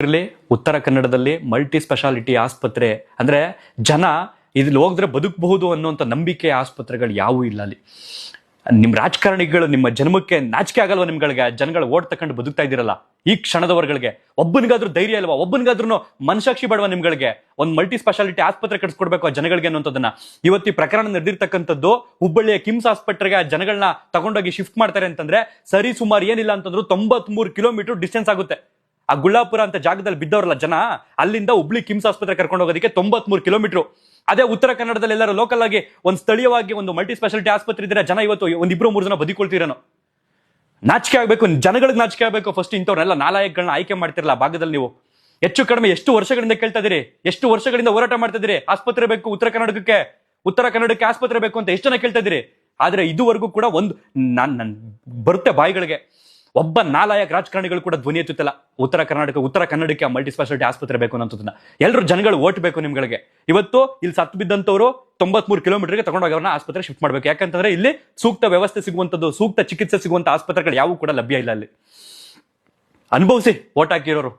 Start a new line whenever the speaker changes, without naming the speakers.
ಇರಲಿ ಉತ್ತರ ಕನ್ನಡದಲ್ಲಿ ಮಲ್ಟಿ ಸ್ಪೆಷಾಲಿಟಿ ಆಸ್ಪತ್ರೆ ಅಂದ್ರೆ ಜನ ಇಲ್ಲಿ ಹೋಗಿದ್ರೆ ಬದುಕಬಹುದು ಅನ್ನುವಂಥ ನಂಬಿಕೆ ಆಸ್ಪತ್ರೆಗಳು ಯಾವೂ ಇಲ್ಲ ಅಲ್ಲಿ. ನಿಮ್ಮ ರಾಜಕಾರಣಿಗಳು ನಿಮ್ಮ ಜನ್ಮಕ್ಕೆ ನಾಚಿಕೆ ಆಗಲ್ವಾ ನಿಮ್ಗಳಿಗೆ? ಜನಗಳು ಓಟ್ ತಕೊಂಡು ಬದುಕ್ತಾ ಇದ್ದೀರಲ್ಲ ಈ ಕ್ಷಣದವರ್ಗಳಿಗೆ, ಒಬ್ಬನಿಗಾದ್ರೂ ಧೈರ್ಯ ಅಲ್ವಾ? ಒಬ್ಬನಿಗಾದ್ರೂ ಮನಸಾಕ್ಷಿ ಬೇಡವಾ ನಿಮ್ಗಳಿಗೆ? ಒಂದು ಮಲ್ಟಿ ಸ್ಪೆಷಾಲಿಟಿ ಆಸ್ಪತ್ರೆ ಕಟ್ಸ್ಕೊಡ್ಬೇಕು ಆ ಜನಗಳಿಗೆ ಅನ್ನೋಂಥದ್ದನ್ನ. ಇವತ್ತು ಈ ಪ್ರಕರಣ ನಡೆದಿರ್ತಕ್ಕಂಥದ್ದು ಹುಬ್ಬಳ್ಳಿಯ ಕಿಮ್ಸ್ ಆಸ್ಪತ್ರೆಗೆ ಆ ಜನಗಳನ್ನ ತಗೊಂಡೋಗಿ ಶಿಫ್ಟ್ ಮಾಡ್ತಾರೆ ಅಂತಂದ್ರೆ ಸರಿ ಸುಮಾರು ಏನಿಲ್ಲ ಅಂತಂದ್ರು 93 ಕಿಲೋಮೀಟರ್ ಡಿಸ್ಟೆನ್ಸ್ ಆಗುತ್ತೆ. ಆ ಗುಳ್ಳಾಪುರ ಅಂತ ಜಾಗದಲ್ಲಿ ಬಿದ್ದವರಲ್ಲ ಜನ, ಅಲ್ಲಿಂದ ಹುಬ್ಳಿ ಕಿಮ್ಸ್ ಆಸ್ಪತ್ರೆ ಕರ್ಕೊಂಡು ಹೋಗೋದಕ್ಕೆ 93 ಕಿಲೋಮೀಟರ್. ಅದೇ ಉತ್ತರ ಕನ್ನಡದಲ್ಲಿ ಎಲ್ಲರೂ ಲೋಕಲ್ ಆಗಿ ಒಂದು ಸ್ಥಳೀಯವಾಗಿ ಒಂದು ಮಲ್ಟಿ ಸ್ಪೆಷಾಲಿಟಿ ಆಸ್ಪತ್ರೆ ಇದ್ರೆ ಜನ ಇವತ್ತು ಒಂದಿಬ್ರು 3 ಜನ ಬದುಕೊಳ್ತೀರೇನೋ. ನಾಚಿಕೆ ಆಗ್ಬೇಕು, ಜನಗಳಿಗೆ ನಾಚಿಕೆ ಆಗ್ಬೇಕು. ಫಸ್ಟ್ ಇಂಥವ್ರನ್ನೆಲ್ಲ ನಾಲಾಯಕ್ಗಳನ್ನ ಆಯ್ಕೆ ಮಾಡ್ತಿರಲ್ಲ ಆ ಭಾಗದಲ್ಲಿ. ನೀವು ಹೆಚ್ಚು ಕಡಿಮೆ ಎಷ್ಟು ವರ್ಷಗಳಿಂದ ಕೇಳ್ತಾ ಇದೀರಿ, ಎಷ್ಟು ವರ್ಷಗಳಿಂದ ಹೋರಾಟ ಮಾಡ್ತಾ ಇದೀರಿ, ಆಸ್ಪತ್ರೆ ಬೇಕು ಉತ್ತರ ಕನ್ನಡಕ್ಕೆ ಆಸ್ಪತ್ರೆ ಬೇಕು ಅಂತ ಎಷ್ಟು ಜನ ಕೇಳ್ತಾ ಇದೀರಿ. ಆದ್ರೆ ಇದುವರೆಗೂ ಕೂಡ ಒಂದು ನನ್ ಬರುತ್ತೆ ಬಾಯಿಗಳಿಗೆ, ಒಬ್ಬ ನಾಲಾಯಕ ರಾಜಕಾರಣಿಗಳು ಕೂಡ ಧ್ವನಿ ಎತ್ತುತ್ತಿಲ್ಲ ಉತ್ತರ ಕನ್ನಡಕ್ಕೆ ಮಲ್ಟಿ ಸ್ಪೆಷಾಲಿಟಿ ಆಸ್ಪತ್ರೆ ಬೇಕು ಅನ್ನೋದನ್ನ. ಎಲ್ಲರೂ ಜನಗಳು ಓಟ್ ಬೇಕು ನಿಮ್ಗಳಿಗೆ. ಇವತ್ತು ಇಲ್ಲಿ ಸತ್ತು ಬಿದ್ದಂತವ್ರು 93 ಕಿಲೋಮೀಟರ್ಗೆ ತಗೊಂಡೋಗಿ ಅವ್ರನ್ನ ಆಸ್ಪತ್ರೆ ಶಿಫ್ಟ್ ಮಾಡ್ಬೇಕು. ಯಾಕಂತಂದ್ರೆ ಇಲ್ಲಿ ಸೂಕ್ತ ವ್ಯವಸ್ಥೆ ಸಿಗುವಂತದ್ದು, ಸೂಕ್ತ ಚಿಕಿತ್ಸೆ ಸಿಗುವಂತ ಆಸ್ಪತ್ರೆಗಳು ಯಾವೂ ಕೂಡ ಲಭ್ಯ ಇಲ್ಲ ಅಲ್ಲಿ. ಅನುಭವಿಸಿ ಓಟ್ ಹಾಕಿರೋರು.